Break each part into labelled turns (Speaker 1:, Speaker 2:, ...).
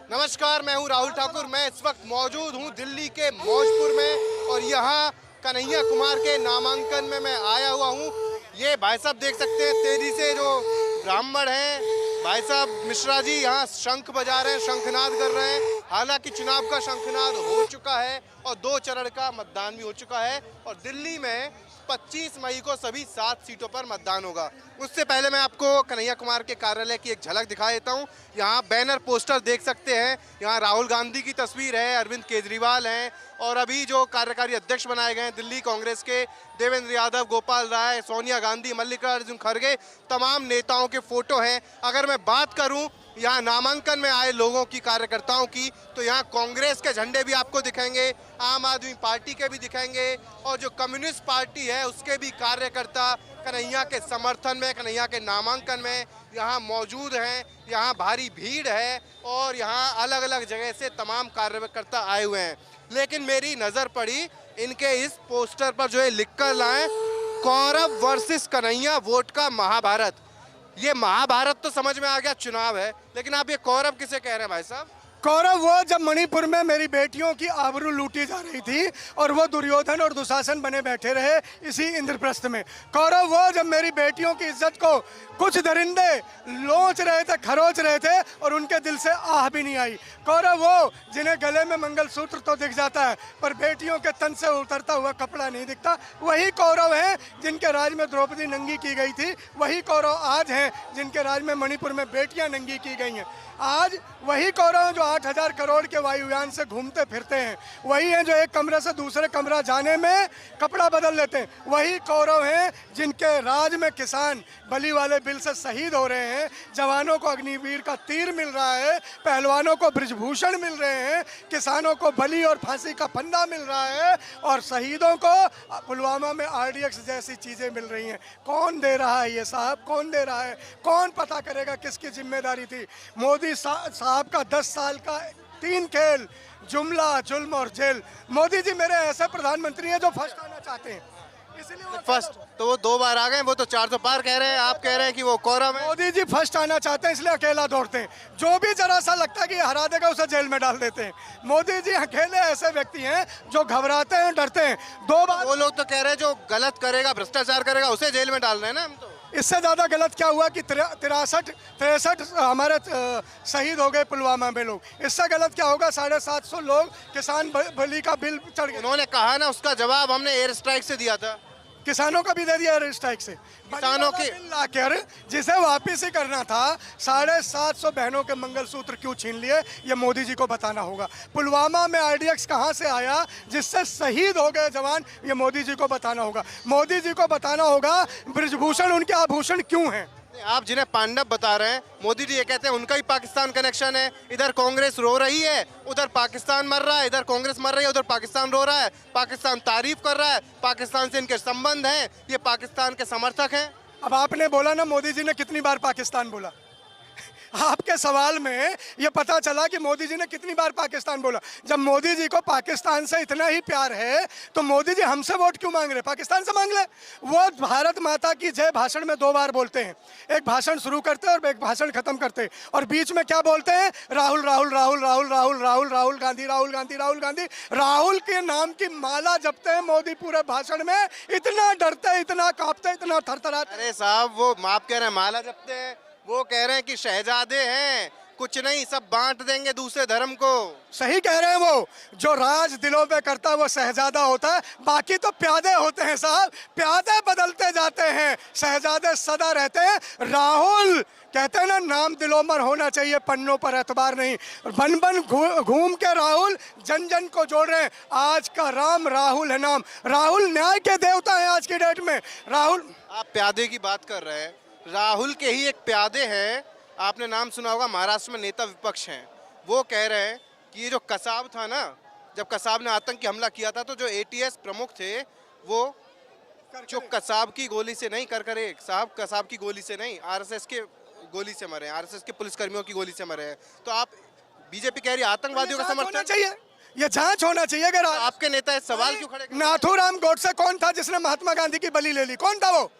Speaker 1: नमस्कार, मैं हूं राहुल ठाकुर। मैं इस वक्त मौजूद हूं दिल्ली के मौजपुर में और यहां कन्हैया कुमार के नामांकन में मैं आया हुआ हूं। ये भाई साहब देख सकते हैं तेजी से जो ब्राह्मण हैं, भाई साहब मिश्रा जी यहाँ शंख बजा रहे हैं, शंखनाद कर रहे हैं। हालांकि चुनाव का शंखनाद हो चुका है और 2 चरण का मतदान भी हो चुका है और दिल्ली में 25 मई को सभी 7 सीटों पर मतदान होगा। उससे पहले मैं आपको कन्हैया कुमार के कार्यालय की एक झलक दिखा देता हूं। यहाँ बैनर पोस्टर देख सकते हैं। यहाँ राहुल गांधी की तस्वीर है, अरविंद केजरीवाल हैं और अभी जो कार्यकारी अध्यक्ष बनाए गए हैं दिल्ली कांग्रेस के, देवेंद्र यादव, गोपाल राय, सोनिया गांधी, मल्लिकार्जुन खड़गे, तमाम नेताओं के फोटो हैं। अगर मैं बात करूं यहाँ नामांकन में आए लोगों की, कार्यकर्ताओं की, तो यहाँ कांग्रेस के झंडे भी आपको दिखेंगे, आम आदमी पार्टी के भी दिखेंगे और जो कम्युनिस्ट पार्टी है उसके भी कार्यकर्ता कन्हैया के समर्थन में, कन्हैया के नामांकन में यहाँ मौजूद हैं। यहाँ भारी भीड़ है और यहाँ अलग अलग जगह से तमाम कार्यकर्ता आए हुए हैं। लेकिन मेरी नज़र पड़ी इनके इस पोस्टर पर जो है लिख कर लाए, कौरव वर्सेस कन्हैया वोट का महाभारत। ये महाभारत तो समझ में आ गया, चुनाव है, लेकिन आप ये कौरव किसे कह रहे हैं भाई साहब?
Speaker 2: कौरव वो जब मणिपुर में मेरी बेटियों की आबरू लूटी जा रही थी और वो दुर्योधन और दुशासन बने बैठे रहे इसी इंद्रप्रस्थ में। कौरव वो जब मेरी बेटियों की इज्जत को कुछ दरिंदे लोच रहे थे, खरोच रहे थे और उनके दिल से आह भी नहीं आई। कौरव वो जिन्हें गले में मंगलसूत्र तो दिख जाता है पर बेटियों के तन से उतरता हुआ कपड़ा नहीं दिखता। वही कौरव हैं जिनके राज में द्रौपदी नंगी की गई थी। वही कौरव आज हैं जिनके राज में मणिपुर में बेटियां नंगी की गई हैं। आज वही कौरव जो 8,000 करोड़ के वायुयान से घूमते फिरते हैं। वही हैं जो एक कमरे से दूसरे कमरा जाने में कपड़ा बदल लेते हैं। वही कौरव हैं जिनके राज में किसान बलि वाले बिल से शहीद हो रहे हैं, जवानों को अग्निवीर का तीर मिल रहा है, पहलवानों को बृजभूषण मिल रहे हैं, किसानों को बलि और फांसी का फंदा मिल रहा है और शहीदों को पुलवामा में RDX जैसी चीज़ें मिल रही हैं। कौन दे रहा है ये साहब? कौन दे रहा है? कौन पता करेगा किसकी जिम्मेदारी थी? मोदी साहब का 10 साल का 3 खेल, जुमला, जुल्म और जेल। मोदी जी मेरे ऐसे प्रधानमंत्री हैं जो फर्स्ट आना चाहते हैं, इसलिए वो
Speaker 1: फर्स्ट तो वो 2 बार आ गए, वो तो 400 पार कह रहे हैं, आप कह रहे हैं कि वो कौरव है।
Speaker 2: मोदी जी फर्स्ट आना चाहते हैं इसलिए अकेला दौड़ते हैं। जो भी जरा सा लगता है कि हरा देगा उसे जेल में डाल देते हैं। मोदी जी अकेले ऐसे व्यक्ति हैं जो घबराते हैं, डरते हैं। 2 बार
Speaker 1: वो लोग तो कह रहे हैं जो गलत करेगा, भ्रष्टाचार करेगा, उसे जेल में डाल रहे हैं ना हम तो।
Speaker 2: इससे ज़्यादा गलत क्या हुआ कि 63 हमारे शहीद हो गए पुलवामा में लोग। इससे गलत क्या होगा? 750 लोग किसान बलि का बिल चढ़ गया।
Speaker 1: उन्होंने कहा ना, उसका जवाब हमने एयर स्ट्राइक से दिया था,
Speaker 2: किसानों का भी दे दिया एयर स्ट्राइक से।
Speaker 1: किसानों के
Speaker 2: लाकर जिसे वापिस ही करना था, 750 बहनों के मंगलसूत्र क्यों छीन लिए, ये मोदी जी को बताना होगा। पुलवामा में RDX कहां से आया जिससे शहीद हो गए जवान, ये मोदी जी को बताना होगा। मोदी जी को बताना होगा बृजभूषण उनके आभूषण क्यों हैं।
Speaker 1: आप जिन्हें पांडव बता रहे हैं, मोदी जी ये कहते हैं उनका ही पाकिस्तान कनेक्शन है। इधर कांग्रेस रो रही है, उधर पाकिस्तान मर रहा है, इधर कांग्रेस मर रही है, उधर पाकिस्तान रो रहा है। पाकिस्तान तारीफ कर रहा है, पाकिस्तान से इनके संबंध हैं, ये पाकिस्तान के समर्थक हैं।
Speaker 2: अब आपने बोला ना मोदी जी ने कितनी बार पाकिस्तान बोला। आपके सवाल में ये पता चला कि मोदी जी ने कितनी बार पाकिस्तान बोला। जब मोदी जी को पाकिस्तान से इतना ही प्यार है तो मोदी जी हमसे वोट क्यों मांग रहे? पाकिस्तान से मांग ले। वो भारत माता की जय भाषण में 2 बार बोलते हैं। एक भाषण शुरू करते हैं और एक भाषण खत्म करते हैं और बीच में क्या बोलते हैं? राहुल राहुल राहुल राहुल राहुल राहुल राहुल गांधी, राहुल गांधी, राहुल गांधी। राहुल के नाम की माला जपते हैं मोदी पूरे भाषण में। इतना डरते, इतना कांपते, इतना थरथराते।
Speaker 1: अरे साहब, वो आप कह रहे हैं माला जपते हैं, वो कह रहे हैं कि शहजादे हैं, कुछ नहीं सब बांट देंगे दूसरे धर्म को।
Speaker 2: सही कह रहे हैं। वो जो राज दिलों पे करता है वो शहजादा होता है, बाकी तो प्यादे होते हैं साहब। प्यादे बदलते जाते हैं, शहजादे सदा रहते हैं। राहुल कहते हैं ना, नाम दिलों में होना चाहिए, पन्नों पर एतबार नहीं। बन बन घूम के राहुल जन जन को जोड़ रहे हैं। आज का राम राहुल है नाम। राहुल न्याय के देवता है आज की डेट में। राहुल,
Speaker 1: आप प्यादे की बात कर रहे हैं, राहुल के ही एक प्यादे हैं, आपने नाम सुना होगा, महाराष्ट्र में नेता विपक्ष हैं। वो कह रहे हैं कि ये जो कसाब था ना, जब कसाब ने आतंकी हमला किया था तो जो ATS प्रमुख थे वो जो कसाब की गोली से नहीं, करकरे साहब कसाब की गोली से नहीं, RSS के गोली से मरे हैं, RSS के पुलिसकर्मियों की गोली से मरे हैं। तो आप बीजेपी कह रही है आतंकवादियों का समर्थन
Speaker 2: चाहिए, ये जांच होना चाहिए। अगर
Speaker 1: आपके नेता इस सवाल क्यों खड़े?
Speaker 2: नाथूराम गोडसे कौन था जिसने महात्मा गांधी की बलि ले ली? कौन था वो?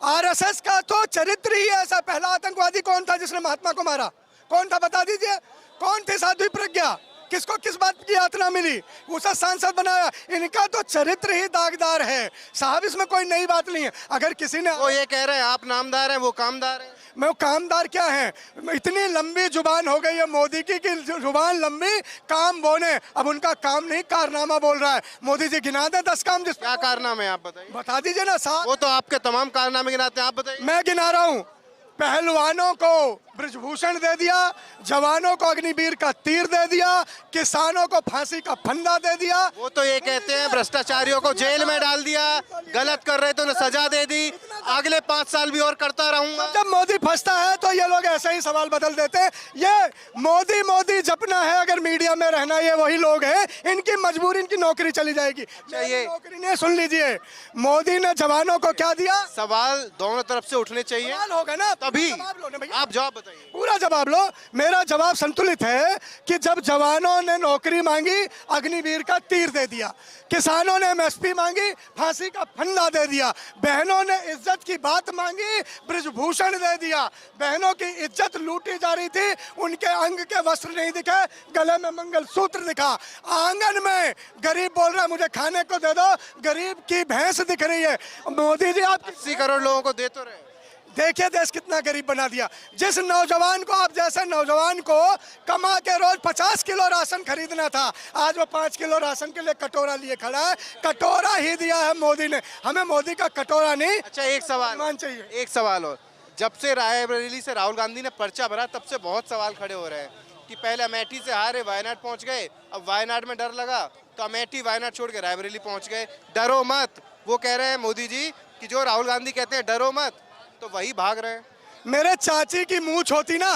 Speaker 2: RSS का तो चरित्र ही ऐसा। पहला आतंकवादी कौन था जिसने महात्मा को मारा? कौन था बता दीजिए, कौन थे साध्वी प्रज्ञा, किसको किस बात की यातना मिली, उसे सांसद बनाया। इनका तो चरित्र ही दागदार है साहब, इसमें कोई नई बात नहीं है। अगर किसी ने,
Speaker 1: वो ये कह रहे हैं आप नामदार हैं, वो कामदार हैं।
Speaker 2: मैं कामदार क्या है, इतनी लंबी जुबान हो गई है मोदी की कि जुबान लंबी काम बोने, अब उनका काम नहीं कारनामा बोल रहा है। मोदी जी गिना दे 10 काम, जिस
Speaker 1: क्या कारनामे हैं आप बताइए।
Speaker 2: बता दीजिए ना साहब।
Speaker 1: वो तो आपके तमाम कारनामे गिनाते हैं, आप बताइए।
Speaker 2: मैं गिना रहा हूँ, पहलवानों को ब्रजभूषण दे दिया, जवानों को अग्निवीर का तीर दे दिया, किसानों को फांसी का फंदा दे दिया।
Speaker 1: वो तो ये कहते हैं भ्रष्टाचारियों को जेल में डाल दिया, गलत कर रहे तो उन्हें सजा दे दी, अगले 5 साल भी और करता रहूंगा।
Speaker 2: जब मोदी फंसता है तो ये लोग ऐसे ही सवाल बदल देते हैं। ये मोदी मोदी जपना है, अगर मीडिया में रहना, ये वही लोग हैं, इनकी मजबूरी, इनकी नौकरी चली जाएगी।
Speaker 1: ये
Speaker 2: नौकरी नहीं, सुन लीजिए, मोदी ने जवानों को क्या दिया।
Speaker 1: सवाल दोनों तरफ से उठने चाहिए,
Speaker 2: सवाल होगा ना,
Speaker 1: तभी
Speaker 2: जवाब लो ना भैया।
Speaker 1: आप जवाब बताइए।
Speaker 2: पूरा जवाब लो। मेरा जवाब संतुलित है कि जब जवानों ने नौकरी मांगी, अग्निवीर का तीर दे दिया, किसानों ने एमएसपी मांगी, फांसी का फंदा दे दिया, बहनों ने इज्जत की बात मांगी, ब्रजभूषण दे दिया। बहनों की इज्जत लूटी जा रही थी, उनके अंग के वस्त्र नहीं दिखे, गले में मंगलसूत्र दिखा। आंगन में गरीब बोल रहा है मुझे खाने को दे दो, गरीब की भैंस दिख रही है। मोदी जी आप
Speaker 1: 80 करोड़ लोगों को दे तो रहे।
Speaker 2: देखिए देश कितना गरीब बना दिया। जिस नौजवान को, आप जैसे नौजवान को कमा के रोज 50 किलो राशन खरीदना था, आज वो 5 किलो राशन के लिए कटोरा लिए खड़ा है। कटोरा ही दिया है मोदी ने, हमें मोदी का कटोरा नहीं।
Speaker 1: अच्छा एक सवाल
Speaker 2: मान चाहिए।
Speaker 1: एक सवाल और, जब से रायबरेली से राहुल गांधी ने पर्चा भरा तब से बहुत सवाल खड़े हो रहे हैं कि पहले अमेठी से हारे, वायनाड पहुंच गए, अब वायनाड में डर लगा तो अमेठी वायनाड छोड़ के रायबरेली पहुंच गए। डरो मत, वो कह रहे हैं मोदी जी कि जो राहुल गांधी कहते हैं डरो मत, तो वही भाग रहे हैं।
Speaker 2: मेरे चाची की मूंछ होती ना,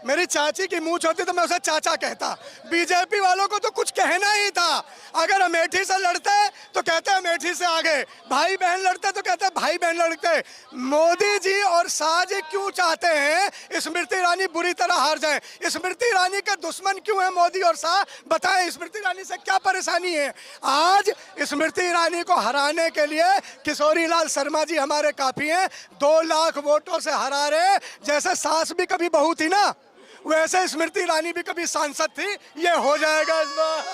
Speaker 2: मेरी चाची की मूंछ होती तो मैं उसे चाचा कहता। बीजेपी वालों को तो कुछ कहना ही था। अगर अमेठी से लड़ते तो कहते अमेठी से आगे, भाई बहन लड़ते तो कहते भाई बहन लड़ते। मोदी जी और शाह जी क्यों चाहते हैं स्मृति ईरानी बुरी तरह हार जाए? स्मृति ईरानी के दुश्मन क्यों है मोदी और शाह? बताएं, स्मृति ईरानी से क्या परेशानी है? आज स्मृति ईरानी को हराने के लिए किशोरी लाल शर्मा जी हमारे काफी हैं। 2 लाख वोटों से हरा रहे। जैसे सास भी कभी बहू थी ना, वैसे स्मृति ईरानी भी कभी सांसद थी। ये हो जाएगा इस बार।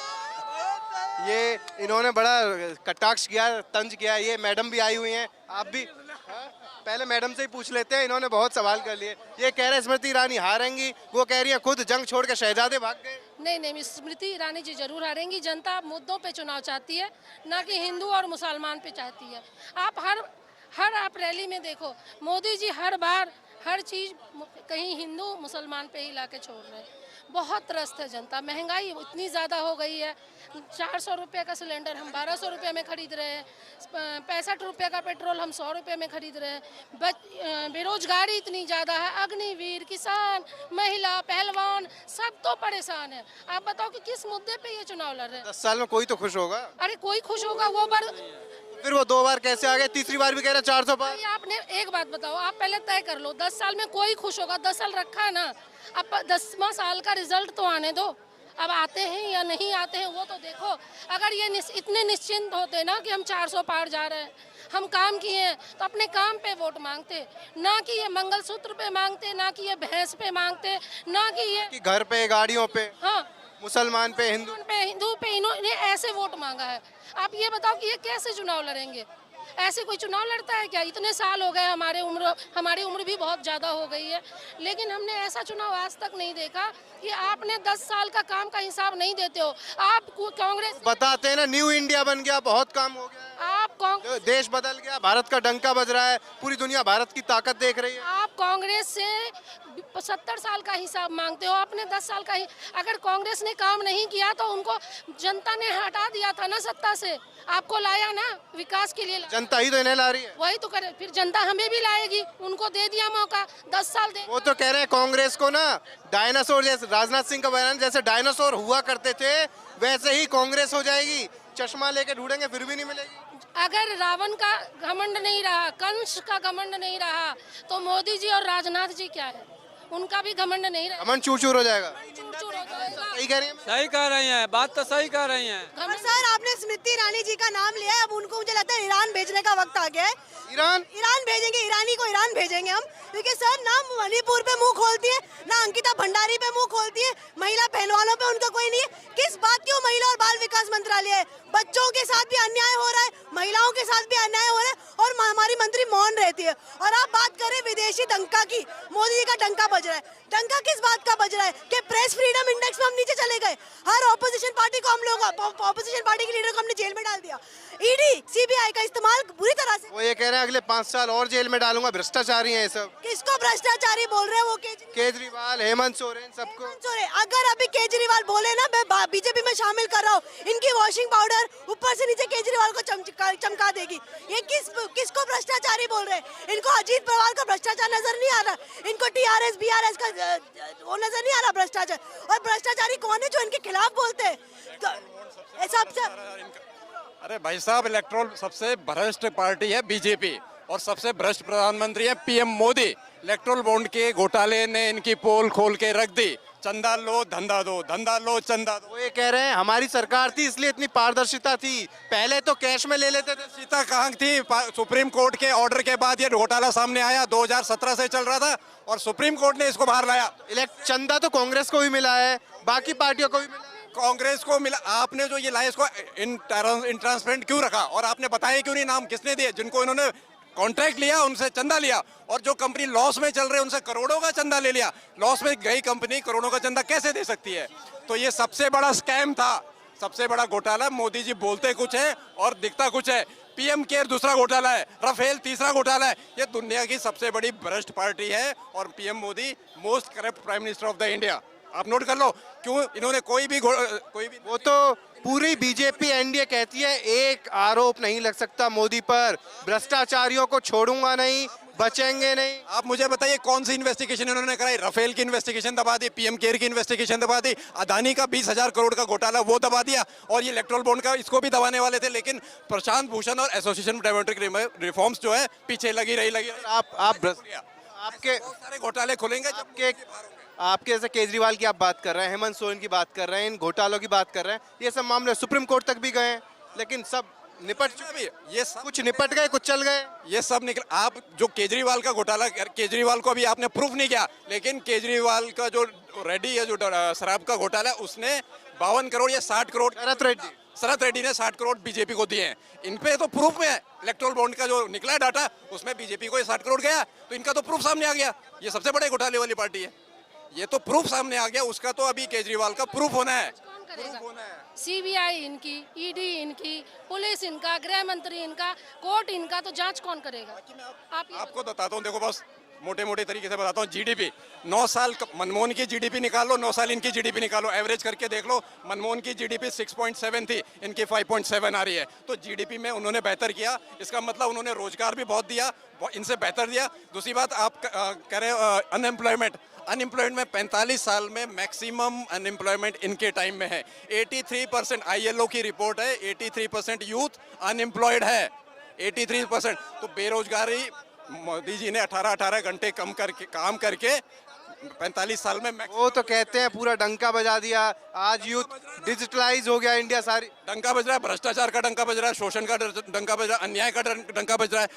Speaker 1: ये इन्होंने बड़ा कटाक्ष किया, तंज किया। ये मैडम भी आई हुई हैं, आप भी पहले मैडम से ही पूछ लेते हैं, इन्होंने बहुत सवाल कर लिए। ये कह रहे हैं स्मृति ईरानी हारेंगी, वो कह रही है खुद जंग छोड़ के शहजादे भाग गए।
Speaker 3: नहीं, स्मृति ईरानी जी जरूर हारेंगी। जनता मुद्दों पे चुनाव चाहती है, ना कि हिंदू और मुसलमान पे चाहती है। आप हर आप रैली में देखो, मोदी जी हर बार हर चीज़ कहीं हिंदू मुसलमान पे ही ला के छोड़ रहे हैं। बहुत त्रस्त है जनता। महंगाई इतनी ज़्यादा हो गई है, 400 रुपये का सिलेंडर हम 1200 रुपये में खरीद रहे हैं, 65 रुपये का पेट्रोल हम 100 रुपये में खरीद रहे हैं। बेरोजगारी इतनी ज़्यादा है। अग्निवीर, किसान, महिला, पहलवान सब तो परेशान है। आप बताओ कि किस मुद्दे पे ये चुनाव लड़ रहे हैं?
Speaker 1: 10 साल में कोई तो खुश होगा।
Speaker 3: अरे कोई खुश होगा, वो बार
Speaker 1: फिर वो 2 बार कैसे आ गए, तीसरी बार भी कह रहे 400 पार।
Speaker 3: आपने एक बात बताओ, आप पहले तय कर लो, 10 साल में कोई खुश होगा? 10 साल रखा है ना, अब 10वां साल का रिजल्ट तो आने दो। अब आते हैं या नहीं आते हैं वो तो देखो। अगर ये इतने निश्चिंत होते ना कि हम 400 पार जा रहे हैं, हम काम किए हैं, तो अपने काम पे वोट मांगते, ना कि ये मंगलसूत्र पे मांगते, ना कि ये भैंस पे मांगते, ना कि ये
Speaker 1: कि घर पे, गाड़ियों पे,
Speaker 3: हाँ
Speaker 1: मुसलमान पे,
Speaker 3: हिंदू पे इन्होंने ऐसे वोट मांगा है। आप ये बताओ कि ये कैसे चुनाव लड़ेंगे? ऐसे कोई चुनाव लड़ता है क्या? इतने साल हो गए, हमारी उम्र भी बहुत ज़्यादा हो गई है, लेकिन हमने ऐसा चुनाव आज तक नहीं देखा कि आपने 10 साल का काम का हिसाब नहीं देते हो। आप कांग्रेस
Speaker 1: बताते हैं ना, न्यू इंडिया बन गया, बहुत काम हो गया,
Speaker 3: आप
Speaker 1: देश बदल गया, भारत का डंका बज रहा है, पूरी दुनिया भारत की ताकत देख रही है।
Speaker 3: आप कांग्रेस से 70 साल का हिसाब मांगते हो, अपने 10 साल का ही। अगर कांग्रेस ने काम नहीं किया तो उनको जनता ने हटा दिया था ना सत्ता से, आपको लाया ना विकास के लिए।
Speaker 1: जनता ही तो इन्हें ला रही है।
Speaker 3: वही तो करे, फिर जनता हमें भी लाएगी, उनको दे दिया मौका, 10 साल दे।
Speaker 1: वो तो कह रहे हैं कांग्रेस को ना डायनासोर, जैसे राजनाथ सिंह का बयान, जैसे डायनासोर हुआ करते थे वैसे ही कांग्रेस हो जाएगी। चश्मा लेके ढूंढेंगे फिर भी नहीं मिलेगी।
Speaker 3: अगर रावण का घमंड नहीं रहा, कंस का घमंड नहीं रहा, तो मोदी जी और राजनाथ जी क्या है? उनका भी घमंड नहीं रहा,
Speaker 1: घमंड चूर चूर हो जाएगा।
Speaker 3: चूर चूर हो जाएगा।
Speaker 1: सही कह रही हैं?
Speaker 4: सही कह रही हैं, बात तो सही कह रही हैं।
Speaker 5: और सर आपने स्मृति ईरानी जी का नाम लिया है, अब उनको मुझे लगता है ईरान भेजने का वक्त आ गया है। ईरान भेजेंगे, ईरानी को ईरान भेजेंगे हम, क्योंकि सर ना मणिपुर पे मुंह खोलती है, ना अंकिता भंडारी पे मुंह खोलती है, महिला पहलवानों पे उनका कोई नहीं है। किस बात की वो महिला और बाल विकास मंत्रालय है? बच्चों के साथ भी अन्याय हो रहा है, महिलाओं के साथ भी अन्याय हो रहा है, और हमारी मंत्री मौन रहती है। और आप बात करें विदेशी डंका की, मोदी जी का डंका बज रहा है। डंका किस बात का बज रहा है कि प्रेस फ्रीडम इंडेक्स में हम नीचे चले गए। हर ऑपोजिशन पार्टी को हम लोग, ऑपोजिशन पार्टी के लीडर को हमने जेल में डाल दिया। ईडी सीबीआई का इस्तेमाल बुरी तरह से।
Speaker 1: वो ये कह रहे हैं अगले 5 साल और जेल में डालूंगा, भ्रष्टाचारी हैं ये सब।
Speaker 5: किसको भ्रष्टाचारी बोल रहे हैं वो?
Speaker 1: केजरीवाल, हेमंत सोरेन, सबको।
Speaker 5: अगर अभी केजरीवाल बोले ना मैं बीजेपी में शामिल कर रहा हूँ, इनकी वॉशिंग पाउडर ऊपर से नीचे केजरीवाल को चमका देगी। ये किसको भ्रष्टाचारी बोल रहे हैं? इनको अजीत पवार का भ्रष्टाचार नजर नहीं आ रहा, इनको टीआरएस बीआरएस का वो नजर नहीं आ रहा भ्रष्टाचार। और भ्रष्टाचारी कौन है जो इनके खिलाफ बोलते हैं? सबसे
Speaker 6: अरे भाई साहब, इलेक्ट्रोल सबसे भ्रष्ट पार्टी है बीजेपी, और सबसे भ्रष्ट प्रधानमंत्री है पीएम मोदी। इलेक्ट्रोल बॉन्ड के घोटाले ने इनकी पोल खोल के रख दी। चंदा लो धंधा दो, धंधा लो चंदा दो।
Speaker 1: वो ये कह रहे हैं हमारी सरकार थी इसलिए इतनी पारदर्शिता थी, पहले तो कैश में ले लेते थे।
Speaker 6: सीता कहाँ थी? सुप्रीम कोर्ट के ऑर्डर के बाद ये घोटाला सामने आया। 2017 से चल रहा था और सुप्रीम कोर्ट ने इसको बाहर लाया।
Speaker 1: चंदा तो कांग्रेस को भी मिला है, बाकी पार्टियों को भी मिला है।
Speaker 6: कांग्रेस को मिला। आपने जो ये लाया इसको इंट्रांसपेरेंट क्यों रखा? और आपने बताया क्यों नहीं नाम किसने दिए? जिनको इन्होंने कॉन्ट्रैक्ट लिया उनसे चंदा लिया, और जो कंपनी लॉस में चल रहे उनसे करोड़ों का चंदा ले लिया। लॉस में गई कंपनी करोड़ों का चंदा कैसे दे सकती है? तो ये सबसे बड़ा स्कैम था, सबसे बड़ा घोटाला। मोदी जी बोलते कुछ है और दिखता कुछ है। पीएम केयर दूसरा घोटाला है, राफेल तीसरा घोटाला है। ये दुनिया की सबसे बड़ी भ्रष्ट पार्टी है, और PM Modi most corrupt prime minister of the India. आप नोट कर लो क्यों इन्होंने कोई भी
Speaker 1: वो तो पूरी बीजेपी एनडीए कहती है एक आरोप नहीं लग सकता मोदी पर, भ्रष्टाचारियों को छोड़ूंगा नहीं, बचेंगे नहीं।
Speaker 6: आप मुझे बताइए कौन सी इन्वेस्टिगेशन इन्होंने कराई? राफेल की इन्वेस्टिगेशन दबा दी, पीएम केयर की इन्वेस्टिगेशन दबा दी, अदानी का 20,000 करोड़ का घोटाला वो दबा दिया, और ये इलेक्ट्रोल बॉन्ड का इसको भी दबाने वाले थे। लेकिन प्रशांत भूषण और एसोसिएशन डेमोक्रेटिक रिफॉर्म्स जो है पीछे लगी रही।
Speaker 1: आपके
Speaker 6: सारे घोटाले खुलेंगे
Speaker 1: आपके जैसे केजरीवाल की आप बात कर रहे हैं, हेमंत सोरेन की बात कर रहे हैं, इन घोटालों की बात कर रहे हैं, ये सब मामले सुप्रीम कोर्ट तक भी गए हैं, लेकिन सब निपट चुके।
Speaker 6: ये सब
Speaker 1: कुछ निपट गए, कुछ चल गए,
Speaker 6: ये सब निकल। आप जो केजरीवाल का घोटाला, केजरीवाल को अभी आपने प्रूफ नहीं किया, लेकिन केजरीवाल का जो रेड्डी है, जो शराब का घोटाला है, उसने 52 करोड़ या 60 करोड़ शरद रेड्डी ने 60 करोड़ बीजेपी को दिए हैं। इन पे तो प्रूफ में है। इलेक्ट्रोल बॉन्ड का जो निकला है डाटा, उसमें बीजेपी को 60 करोड़ गया, तो इनका तो प्रूफ सामने आ गया। ये सबसे बड़े घोटाले वाली पार्टी है, ये तो प्रूफ सामने आ गया। उसका तो अभी केजरीवाल का प्रूफ होना है।
Speaker 3: सीबीआई इनकी, ईडी इनकी, पुलिस इनका, गृह मंत्री इनका, कोर्ट इनका, तो जांच कौन करेगा?
Speaker 6: आपको बताता हूँ, देखो बस मोटे मोटे तरीके से बताता हूँ। जीडीपी 9 साल मनमोहन की जीडीपी निकालो, 9 साल इनकी जीडीपी निकालो, एवरेज करके देख लो। मनमोहन की जीडीपी 6.7 थी, इनकी 5.7 आ रही है। तो जीडीपी में उन्होंने बेहतर किया, इसका मतलब उन्होंने रोजगार भी बहुत दिया, इनसे बेहतर दिया। दूसरी बात आप कह रहे हो अनएम्प्लॉयमेंट में 45 साल में मैक्सिमम अनएम्प्लॉयमेंट इनके टाइम में है। 83% आईएलओ की रिपोर्ट है, 83% यूथ अनएम्प्लॉयड है, 83%। तो बेरोजगारी मोदी जी ने 18 घंटे काम करके 45 साल में
Speaker 1: वो तो कहते हैं पूरा डंका बजा दिया। आज यूथ डिजिटलाइज हो गया इंडिया, सारी
Speaker 6: डंका बज रहा है, भ्रष्टाचार का डंका बज रहा है, शोषण का डंका बज रहा है, अन्याय का डंका बज रहा है,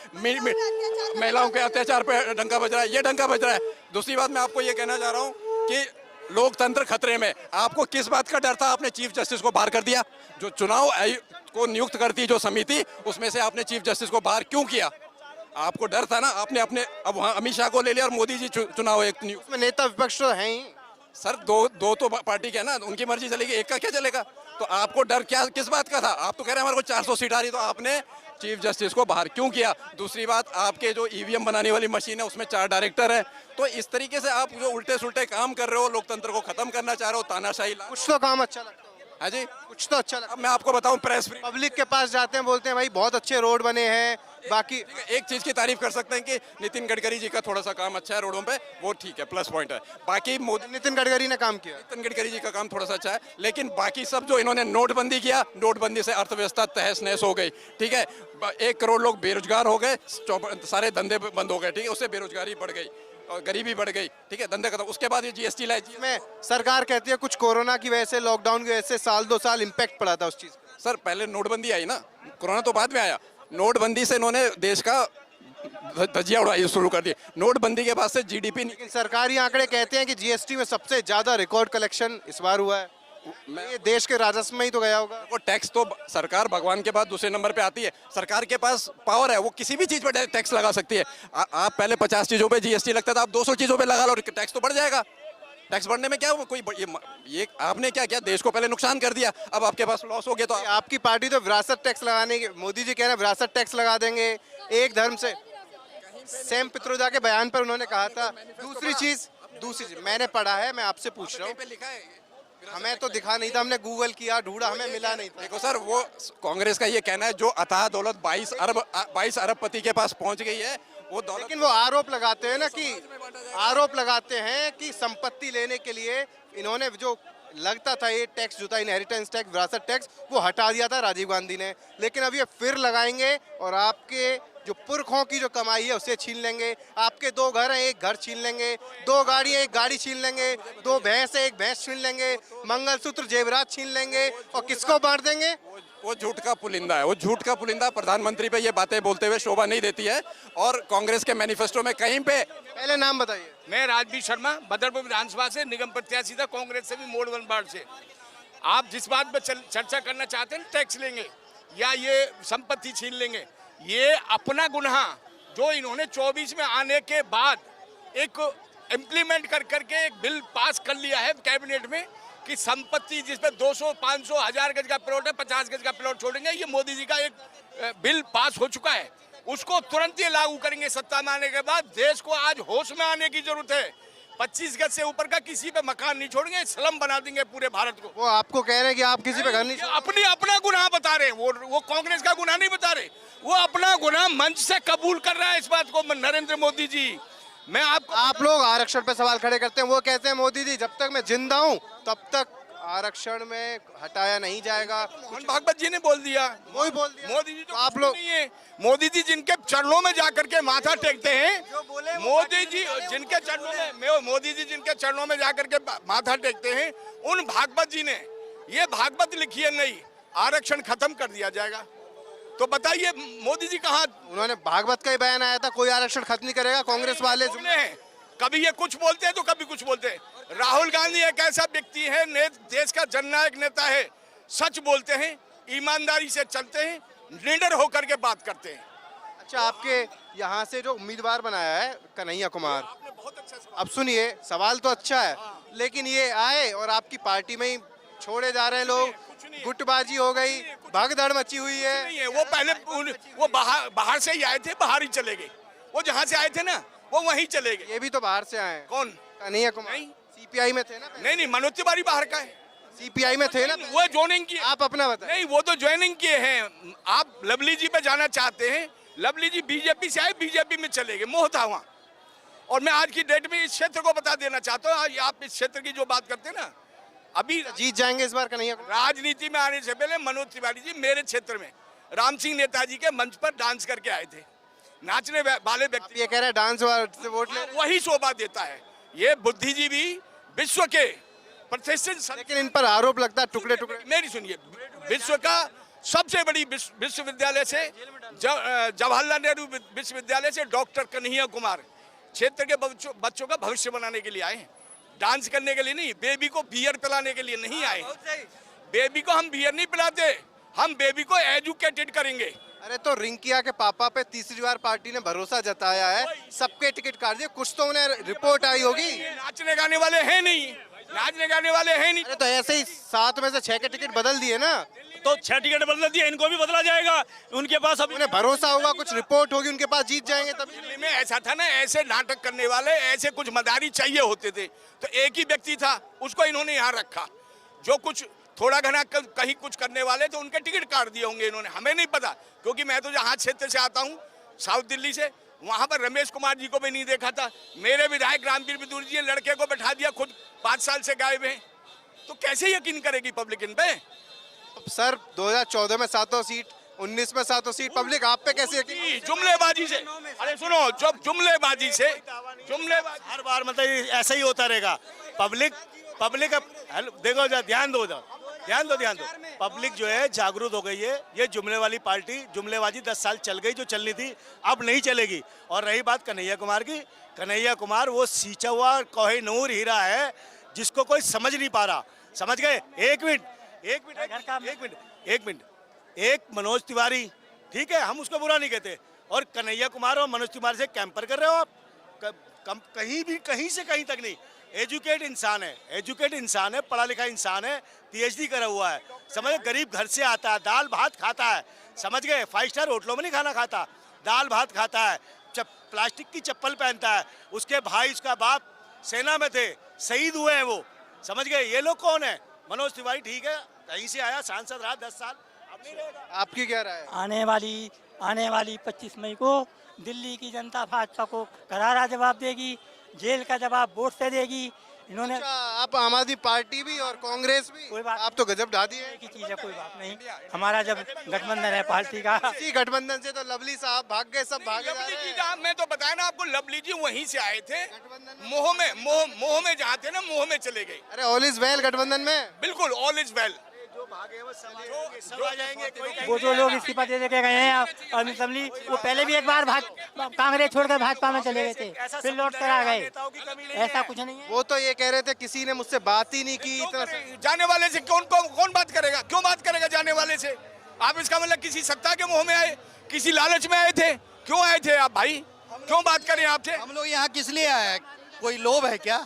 Speaker 6: महिलाओं के अत्याचार पे डंका बज रहा है, ये डंका बज रहा है। दूसरी बात मैं आपको ये कहना चाह रहा हूँ कि लोकतंत्र खतरे में। आपको किस बात का डर था? आपने चीफ जस्टिस को बाहर कर दिया। जो चुनाव को नियुक्त करती जो समिति, उसमें से आपने चीफ जस्टिस को बाहर क्यों किया? आपको डर था ना। आपने अपने अब वहाँ अमित शाह को ले लिया और मोदी जी चुनाव एक
Speaker 1: उसमें नेता विपक्ष तो है ही
Speaker 6: सर। दो तो पार्टी के है ना, उनकी मर्जी चलेगी, एक का क्या चलेगा? तो आपको डर क्या किस बात का था? आप तो कह रहे हैं हमारे को 400 सीट आ रही, तो आपने चीफ जस्टिस को बाहर क्यों किया? दूसरी बात, आपके जो ईवीएम बनाने वाली मशीन है उसमें 4 डायरेक्टर है। तो इस तरीके से आप जो उल्टे सुल्टे काम कर रहे हो, लोकतंत्र को खत्म करना चाह रहे हो, तानाशाही।
Speaker 1: कुछ तो काम अच्छा लगता है
Speaker 6: हाँ जी,
Speaker 1: कुछ तो अच्छा लगता है।
Speaker 6: अब मैं आपको बताऊं, प्रेस फ्री
Speaker 1: पब्लिक के पास जाते हैं, बोलते हैं भाई बहुत अच्छे रोड बने हैं। बाकी
Speaker 6: एक चीज की तारीफ कर सकते हैं कि नितिन गडकरी जी का थोड़ा सा काम अच्छा है रोडों पे, वो ठीक है, प्लस पॉइंट है। बाकी
Speaker 1: नितिन गडकरी ने काम किया,
Speaker 6: नितिन गडकरी जी का काम थोड़ा सा अच्छा है, लेकिन बाकी सब जो इन्होंने नोटबंदी किया, नोटबंदी से अर्थव्यवस्था तहस नहस हो गई। ठीक है, 1 करोड़ लोग बेरोजगार हो गए, सारे धंधे बंद हो गए। ठीक है, उससे बेरोजगारी बढ़ गई। और गरीबी बढ़ गई, ठीक है, धंधे खत्म। उसके बाद ये जीएसटी लाए।
Speaker 1: में सरकार कहती है कुछ कोरोना की वजह से, लॉकडाउन की वजह से साल 2 साल इम्पैक्ट पड़ा था उस चीज का।
Speaker 6: सर पहले नोटबंदी आई ना, कोरोना तो बाद में आया। नोटबंदी से इन्होंने देश का धज्जियां उड़ाई शुरू कर दी। नोटबंदी के बाद से जीडीपी,
Speaker 1: लेकिन सरकारी आंकड़े कहते हैं कि जीएसटी में सबसे ज्यादा रिकॉर्ड कलेक्शन इस बार हुआ है। ये देश के राजस्व में ही तो गया होगा।
Speaker 6: वो टैक्स तो सरकार भगवान के बाद दूसरे नंबर पे आती है। सरकार के पास पावर है, वो किसी भी चीज पर टैक्स लगा सकती है। आप पहले 50 चीजों पे जीएसटी लगता था, आप 200 चीजों पे लगा लो, टैक्स तो बढ़ जाएगा। टैक्स बढ़ने में क्या कोई ये आपने क्या किया, देश को पहले नुकसान कर दिया, अब आपके पास लॉस हो गया। तो
Speaker 1: आपकी पार्टी तो विरासत टैक्स लगाने की, मोदी जी कह रहे हैं विरासत टैक्स लगा देंगे, एक धर्म से। सैम पित्रोदा के बयान पर उन्होंने कहा था। दूसरी चीज मैंने पढ़ा है, मैं आपसे पूछ रहा हूँ, हमें तो दिखा नहीं था, हमने गूगल किया, ढूंढा, हमें मिला नहीं था।
Speaker 6: देखो सर, वो कांग्रेस का ये कहना है जो अथाह दौलत 22 अरबपति के पास पहुंच गई है, वो दौलत।
Speaker 1: लेकिन वो आरोप लगाते हैं ना कि संपत्ति लेने के लिए इन्होंने जो लगता था ये टैक्स जो था, इनहेरिटेंस टैक्स, विरासत टैक्स, वो हटा दिया था राजीव गांधी ने। लेकिन अब ये फिर लगाएंगे और आपके जो पुरखों की जो कमाई है उसे छीन लेंगे। आपके 2 घर हैं, एक घर छीन लेंगे, 2 गाड़ी है, एक गाड़ी छीन लेंगे, 2 भैंस है, एक भैंस छीन लेंगे, मंगलसूत्र जेवरात छीन लेंगे, और किसको बांट देंगे?
Speaker 6: वो झूठ का पुलिंदा है, वो झूठ का पुलिंदा। प्रधानमंत्री पे ये बातें बोलते हुए शोभा नहीं देती है। और कांग्रेस के मैनिफेस्टो में कहीं पे,
Speaker 1: पहले नाम बताइए।
Speaker 7: मैं राजवीर शर्मा, बदरपुर विधानसभा से निगम प्रत्याशी था, कांग्रेस से भी मोड़ 1 वार्ड से। आप जिस बात पर चर्चा करना चाहते हैं, टैक्स लेंगे या ये संपत्ति छीन लेंगे, ये अपना गुनाह जो इन्होंने 24 में आने के बाद एक इम्प्लीमेंट कर करके एक बिल पास कर लिया है कैबिनेट में कि संपत्ति जिसपे 200, 500, 1000 गज का प्लॉट है, 50 गज का प्लॉट छोड़ेंगे। ये मोदी जी का एक बिल पास हो चुका है, उसको तुरंत ही लागू करेंगे सत्ता में आने के बाद। देश को आज होश में आने की जरूरत है। 25 गज से ऊपर का किसी पे मकान नहीं छोड़ेंगे, स्लम बना देंगे पूरे भारत को।
Speaker 1: वो आपको कह रहे हैं कि आप किसी पे घर नहीं,
Speaker 7: अपना गुनाह बता रहे हैं। वो कांग्रेस का गुनाह नहीं बता रहे, वो अपना गुनाह मंच से कबूल कर रहा है इस बात को नरेंद्र मोदी जी। मैं
Speaker 1: आप लोग आरक्षण पे सवाल खड़े करते हैं, वो कहते हैं मोदी जी जब तक मैं जिंदा हूँ तब तक आरक्षण में हटाया नहीं जाएगा।
Speaker 7: मोहन भागवत जी ने बोल दिया,
Speaker 1: वही बोल दिया।
Speaker 7: मोदी जी तो
Speaker 1: आप लोग
Speaker 7: नहीं है। मोदी जी जिनके चरणों में जाकर के माथा टेकते हैं, मोदी जी जिनके चरणों में जाकर के माथा टेकते हैं, उन भागवत जी ने ये भागवत लिखी है, नहीं आरक्षण खत्म कर दिया जाएगा। तो बताइए मोदी जी कहाँ?
Speaker 1: उन्होंने भागवत का ही बयान आया था, कोई आरक्षण खत्म नहीं करेगा। कांग्रेस वाले
Speaker 7: हैं, कभी ये कुछ बोलते हैं तो कभी कुछ बोलते हैं। राहुल गांधी एक ऐसा व्यक्ति है, देश का जननायक नेता है, सच बोलते हैं, ईमानदारी से चलते हैं, निडर होकर के बात करते हैं।
Speaker 1: अच्छा, आपके यहाँ से जो उम्मीदवार बनाया है कन्हैया कुमार,
Speaker 7: आपने बहुत अच्छा सवाल।
Speaker 1: अब सुनिए, सवाल तो अच्छा है, लेकिन ये आए और आपकी पार्टी में ही छोड़े जा रहे हैं लोग, गुटबाजी हो गई, भगदड़ मची हुई है।
Speaker 7: नहीं है, वो पहले वो बाहर से ही आए थे, बाहर ही चले गए। वो जहाँ से आए थे ना, वो वहीं चले गए।
Speaker 1: ये भी तो बाहर से आए हैं।
Speaker 7: कौन?
Speaker 1: कन्हैया कुमार।
Speaker 7: नहीं,
Speaker 1: सीपीआई में थे ना?
Speaker 7: नहीं, मनोज तिवारी बाहर का है।
Speaker 1: सीपीआई में थे ना?
Speaker 7: वो ज्वाइनिंग किए।
Speaker 1: आप अपना बताएं।
Speaker 7: नहीं, वो तो ज्वाइनिंग किए हैं। आप लवली जी पे जाना चाहते हैं, लवली जी बीजेपी से आए, बीजेपी में चले गए, मोह था वहाँ। और मैं आज की डेट में इस क्षेत्र को बता देना चाहता हूँ, आप इस क्षेत्र की जो बात करते हैं ना, अभी
Speaker 1: जीत जाएंगे इस बार कन्हैया कुमार।
Speaker 7: राजनीति में आने से पहले मनोज तिवारी जी मेरे क्षेत्र में राम सिंह नेताजी के मंच पर डांस करके आए थे। नाचने वाले व्यक्ति,
Speaker 1: ये कह रहे हैं डांस से वोट ले,
Speaker 7: वही शोभा देता है। ये बुद्धिजीवी विश्व के प्रतिष्ठित,
Speaker 1: लेकिन इन पर आरोप लगता है टुकड़े टुकड़े।
Speaker 7: मेरी सुनिए, विश्व का सबसे बड़ी विश्वविद्यालय से, जवाहरलाल नेहरू विश्वविद्यालय से डॉक्टर कन्हैया कुमार क्षेत्र के बच्चों का भविष्य बनाने के लिए आए हैं, डांस करने के लिए नहीं। बेबी को बियर पिलाने के लिए नहीं आए। बेबी को हम बियर नहीं पिलाते, हम बेबी को एजुकेटेड करेंगे।
Speaker 1: अरे तो रिंकिया के पापा पे तीसरी बार पार्टी ने भरोसा जताया है, सबके टिकट काट दिए, कुछ तो उन्हें रिपोर्ट आई होगी।
Speaker 7: नाचने गाने वाले हैं नहीं, नाचने गाने वाले हैं नहीं।
Speaker 1: अरे तो ऐसे ही 7 में से 6 के टिकट बदल दिए ना,
Speaker 8: तो 6 टिकट बदल दिए, इनको भी बदला जाएगा। उनके पास अभी
Speaker 1: उन्हें भरोसा होगा, कुछ रिपोर्ट होगी उनके पास, जीत जाएंगे। तभी
Speaker 7: दिल्ली में ऐसा था ना, ऐसे नाटक करने वाले, ऐसे कुछ मदारी चाहिए होते थे, तो एक ही व्यक्ति था, उसको इन्होंने यहाँ रखा। जो कुछ थोड़ा घना कहीं कुछ करने वाले तो उनके टिकट काट दिए होंगे इन्होंने, हमें नहीं पता। क्योंकि मैं तो जहाँ क्षेत्र से आता हूँ, साउथ दिल्ली से, वहाँ पर रमेश कुमार जी को भी नहीं देखा था। मेरे विधायक रामवीर विदुर जी लड़के को बैठा दिया, खुद 5 साल से गायब हैं। तो कैसे यकीन करेगी पब्लिक इन पे?
Speaker 1: सर 2014 में 7 सीट 19 में 7 सीट पब्लिक आप पे कैसे यकीन?
Speaker 7: जुमलेबाजी से, अरे सुनो, जब जुमलेबाजी से
Speaker 9: हर बार मतलब ऐसा ही होता रहेगा। पब्लिक देखो ध्यान दो पब्लिक जो है जागरूक हो गई है। ये जुमले वाली पार्टी, जुमलेबाजी 10 साल चल गई जो चलनी थी, अब नहीं चलेगी। और रही बात कन्हैया कुमार की, कन्हैया कुमार वो सींचा हुआ कोहिनूर हीरा है जिसको कोई समझ नहीं पा रहा। समझ गए? एक मिनट, एक मनोज तिवारी, ठीक है, हम उसको बुरा नहीं कहते, और कन्हैया कुमार और मनोज तिवारी से कैंपर कर रहे हो आप। कहीं से कहीं तक नहीं। एजुकेट इंसान है, पढ़ा लिखा इंसान है, PhD करा हुआ है, समझ गए? गरीब घर से आता है, दाल भात खाता है, समझ गए? 5 स्टार होटलों में नहीं खाना खाता, दाल भात खाता है, प्लास्टिक की चप्पल पहनता है। उसके भाई, उसका बाप सेना में थे, शहीद हुए हैं वो, समझ गए? ये लोग कौन है? मनोज तिवारी ठीक है, कहीं से आया, सांसद रहा 10 साल, अब नहीं रहेगा।
Speaker 1: आपकी क्या राय है?
Speaker 10: आने वाली 25 मई को दिल्ली की जनता भाजपा को करारा जवाब देगी, जेल का जवाब वोट से देगी। इन्होंने
Speaker 1: अच्छा, आप आम आदमी पार्टी भी और कांग्रेस भी,
Speaker 10: कोई बात
Speaker 1: आप तो गजब ढा दिए।
Speaker 10: की चीज है, कोई बात नहीं। हमारा जब गठबंधन है पार्टी का,
Speaker 1: इसी गठबंधन से तो लवली साहब भाग गए, सब भागे जा रहे
Speaker 7: लवली जी
Speaker 1: हैं।
Speaker 7: मैं तो बताया ना आपको, लवली जी वहीं से आए थे, मोह में जहाँ थे ना, मोह में चले गए।
Speaker 1: अरे ऑल इज वेल गठबंधन में,
Speaker 7: बिल्कुल ऑल इज वेल।
Speaker 10: वो जो लोग इस्तीफा दे के गए हैं और असम्बली, वो पहले भी एक बार कांग्रेस छोड़कर भाजपा में चले गए थे, फिर लौट कर आ गए। ऐसा कुछ नहीं है।
Speaker 1: वो तो ये कह रहे थे किसी ने मुझसे बात ही नहीं की। इतना
Speaker 7: जाने वाले से कौन बात करेगा? क्यों बात करेगा जाने वाले से? आप इसका मतलब किसी सत्ता के मोह में आए, किसी लालच में आए थे? क्यों आए थे आप भाई? क्यों बात करें आपसे?
Speaker 11: हम लोग यहाँ किस लिए आए हैं? कोई लोभ है क्या?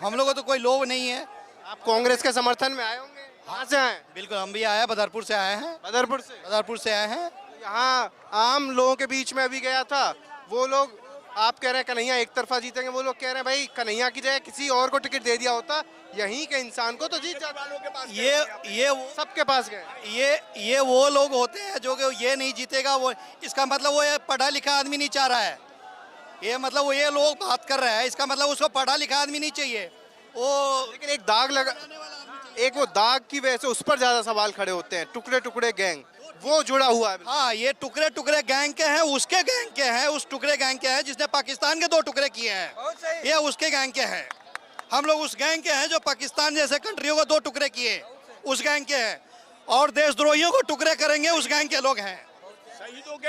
Speaker 11: हम लोग को तो कोई लोभ नहीं है।
Speaker 1: आप कांग्रेस के समर्थन में आए होंगे? कहाँ से आए?
Speaker 11: बिल्कुल, हम भी आए हैं, बदरपुर से आए हैं। बदरपुर से आए हैं।
Speaker 1: यहाँ आम लोगों के बीच में अभी गया था, वो लोग आप कह रहे हैं कन्हैया एक तरफा जीतेंगे, वो लोग कह रहे हैं भाई कन्हैया की जगह किसी और को टिकट दे दिया होता, यहीं के इंसान को तो जीत जाता।
Speaker 11: ये
Speaker 1: सबके पास गए।
Speaker 11: ये वो लोग होते हैं जो कि ये नहीं जीतेगा, वो इसका मतलब वो ये पढ़ा लिखा आदमी नहीं चाह रहा है। ये मतलब वो ये लोग बात कर रहे हैं, इसका मतलब उसको पढ़ा लिखा आदमी नहीं चाहिए। वो
Speaker 1: लेकिन एक दाग लगा, एक वो दाग की वजह से उस पर ज्यादा सवाल खड़े होते हैं, टुकड़े टुकड़े गैंग, वो जुड़ा हुआ है।
Speaker 11: हाँ, ये टुकड़े टुकड़े गैंग के हैं, उसके गैंग के हैं, उस टुकड़े गैंग के हैं जिसने पाकिस्तान के 2 टुकड़े किए हैं, ये उसके गैंग के हैं। हम लोग उस गैंग के हैं जो पाकिस्तान जैसे कंट्रियों को 2 टुकड़े किए, उस गैंग के हैं। और देशद्रोहियों को टुकड़े करेंगे, उस गैंग के लोग हैं।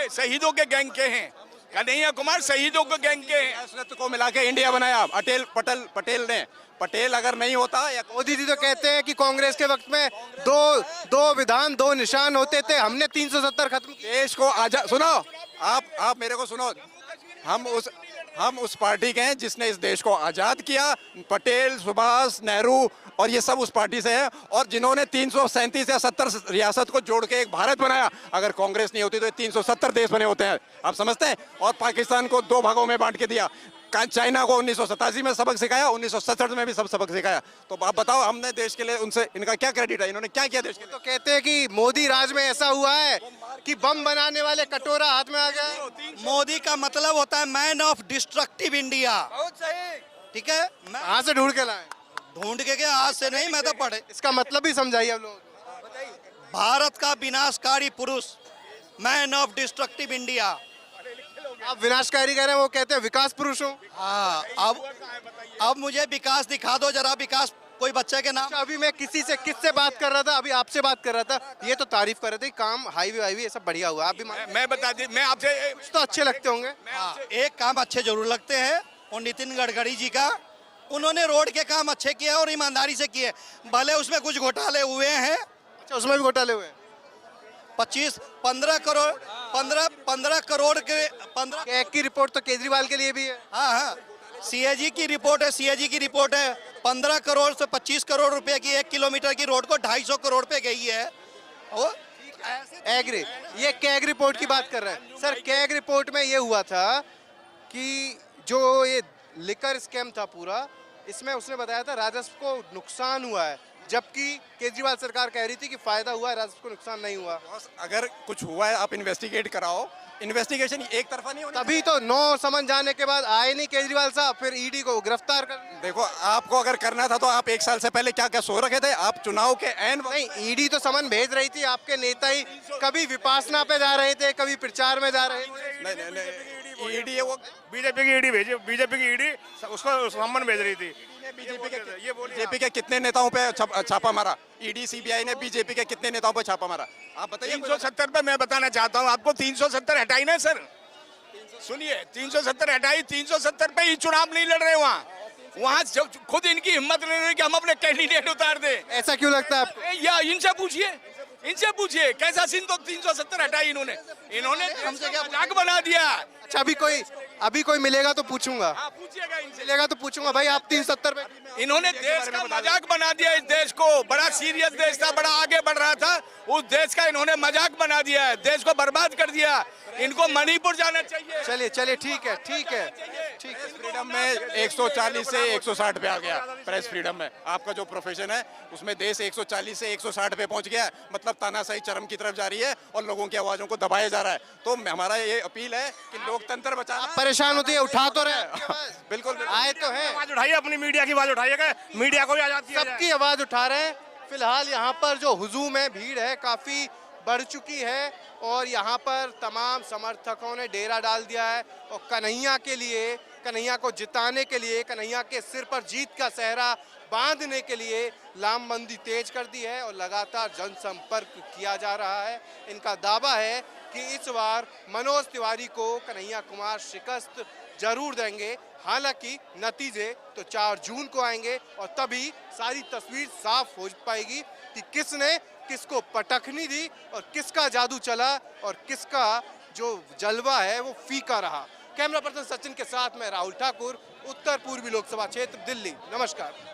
Speaker 7: शहीदों के गैंग के हैं। कन्हैया कुमार शहीदों के गैंग के हैं।
Speaker 6: नेतृत्व को मिला के इंडिया बनाया पटेल ने। पटेल अगर नहीं होता, या
Speaker 1: मोदी जी तो कहते हैं कि कांग्रेस के वक्त में दो विधान 2 निशान होते थे, हमने 370 खत्म किए।
Speaker 6: देश को आजाद, सुनो आप मेरे को सुनो, हम उस पार्टी के हैं जिसने इस देश को आजाद किया। पटेल, सुभाष, नेहरू और ये सब उस पार्टी से हैं, और जिन्होंने 337 या 70 रियासत को जोड़ के एक भारत बनाया। अगर कांग्रेस नहीं होती तो 370 देश बने होते हैं, आप समझते हैं? और पाकिस्तान को 2 भागों में बांट के दिया। चाइना को 1987 में सबक सिखाया, 1967 में भी सब सबक सिखाया। तो आप बताओ, हमने देश के लिए उनसे इनका क्या क्रेडिट है? इन्होंने क्या किया देश के लिए?
Speaker 1: तो कहते हैं कि मोदी राज में ऐसा हुआ है कि बम बनाने वाले कटोरा हाथ में आ गया।
Speaker 11: मोदी का मतलब होता है मैन ऑफ डिस्ट्रक्टिव इंडिया।
Speaker 1: बहुत सही,
Speaker 11: ठीक है।
Speaker 1: कहाँ से ढूंढ के लाए?
Speaker 11: ढूंढ के आज से नहीं, मैं तो पढ़े।
Speaker 1: इसका मतलब भी समझाइए आप लोग।
Speaker 11: भारत का विनाशकारी पुरुष, मैन ऑफ डिस्ट्रक्टिव इंडिया।
Speaker 1: आप विनाशकारी कह रहे हैं, वो कहते हैं विकास पुरुष हो।
Speaker 11: हाँ, अब मुझे विकास दिखा दो जरा, विकास कोई बच्चे के नाम।
Speaker 1: अभी मैं किससे बात कर रहा था, अभी आपसे बात कर रहा था, ये तो तारीफ कर रहे थे काम हाईवे ये सब बढ़िया हुआ। आप भी
Speaker 7: मैं बता दी, मैं आपसे
Speaker 1: तो अच्छे लगते होंगे।
Speaker 11: एक काम अच्छे जरूर लगते हैं, और नितिन गडकरी जी का, उन्होंने रोड के काम अच्छे किए और ईमानदारी से किए। भले उसमें कुछ घोटाले हुए हैं।
Speaker 1: अच्छा, उसमें भी घोटाले हुए?
Speaker 11: 15 करोड़ के 15
Speaker 1: की रिपोर्ट तो केजरीवाल के लिए भी है।
Speaker 11: हाँ, सीएजी की रिपोर्ट है। 15 करोड़ से 25 करोड़ रुपए की 1 किलोमीटर की रोड को 250 करोड़ पे गई है।
Speaker 1: एग्री, ये कैग रिपोर्ट की बात कर रहे हैं सर। कैग रिपोर्ट में ये हुआ था कि जो ये लिकर स्कैम था पूरा, इसमें उसने बताया था राजस्व को नुकसान हुआ है, जबकि केजरीवाल सरकार कह रही थी कि फायदा हुआ है, राजस्व को नुकसान नहीं हुआ।
Speaker 6: अगर कुछ हुआ है आप इन्वेस्टिगेट कराओ, इन्वेस्टिगेशन एक तरफा नहीं होनी
Speaker 1: तभी तो 9 समन जाने के बाद आए नहीं केजरीवाल साहब, फिर ईडी को गिरफ्तार कर।
Speaker 6: देखो आपको अगर करना था तो आप 1 साल से पहले क्या क्या सो रखे थे? आप चुनाव के
Speaker 1: नहीं, ईडी तो समन भेज रही थी, आपके नेता ही कभी विपासना पे जा रहे थे, कभी प्रचार में जा रहे थे।
Speaker 6: नहीं, ईडी है वो
Speaker 8: बीजेपी की ईडी भेजी, बीजेपी की ईडी उसको सम्मान भेज रही थी।
Speaker 6: बीजेपी के कितने नेताओं पे छापा मारा? ईडी सीबीआई ने बीजेपी के कितने नेताओं पे छापा मारा? आप बताइए।
Speaker 7: 370 पे मैं बताना चाहता हूँ आपको, 370 हटाई ना सर, सुनिए 370 हटाई, 370 पे ही चुनाव नहीं लड़ रहे वहाँ खुद इनकी हिम्मत नहीं रही कि हम अपने कैंडिडेट उतार दे।
Speaker 1: ऐसा क्यों लगता है आपको?
Speaker 7: या इनसे पूछिए कैसा सीन, तो 370 हटाई इन्होंने हमसे क्या मजाक बना दिया।
Speaker 1: अच्छा अभी कोई मिलेगा तो पूछूंगा।
Speaker 7: पूछिएगा इनसे,
Speaker 1: मिलेगा तो पूछूंगा भाई, आप 370 पे।
Speaker 7: इन्होंने देश का मजाक बना दिया। इस देश को, बड़ा सीरियस देश था, बड़ा आगे बढ़ रहा था, उस देश का इन्होंने मजाक बना दिया है, देश को बर्बाद कर दिया। इनको मणिपुर जाना चाहिए।
Speaker 1: चलिए ठीक है।
Speaker 6: फ्रीडम में 140 से 160 पे आ गया प्रेस फ्रीडम में। आपका जो प्रोफेशन है उसमें देश 140 से 160 पे पहुंच गया है, मतलब तानाशाही चरम की तरफ जा रही है और लोगों की आवाजों को दबाया जा रहा है। तो हमारा ये अपील है कि लोकतंत्र बचाना।
Speaker 1: परेशान होती है, उठा तो रहे। बिल्कुल आए तो है,
Speaker 8: आवाज उठाइए, अपनी मीडिया की आवाज उठाइएगा, मीडिया को भी आजाद किया जाए।
Speaker 1: सबकी आवाज उठा रहे हैं। फिलहाल यहाँ पर जो हुजूम है, भीड़ है, काफी बढ़ चुकी है और यहाँ पर तमाम समर्थकों ने डेरा डाल दिया है और कन्हैया को जिताने के लिए, कन्हैया के सिर पर जीत का सेहरा बांधने के लिए लामबंदी तेज कर दी है और लगातार जनसंपर्क किया जा रहा है। इनका दावा है कि इस बार मनोज तिवारी को कन्हैया कुमार शिकस्त जरूर देंगे। हालांकि नतीजे तो 4 जून को आएंगे और तभी सारी तस्वीर साफ हो पाएगी कि किसने किसको पटखनी दी और किसका जादू चला और किसका जो जलवा है वो फीका रहा। कैमरा पर्सन सचिन के साथ मैं राहुल ठाकुर, उत्तर पूर्वी लोकसभा क्षेत्र, दिल्ली। नमस्कार।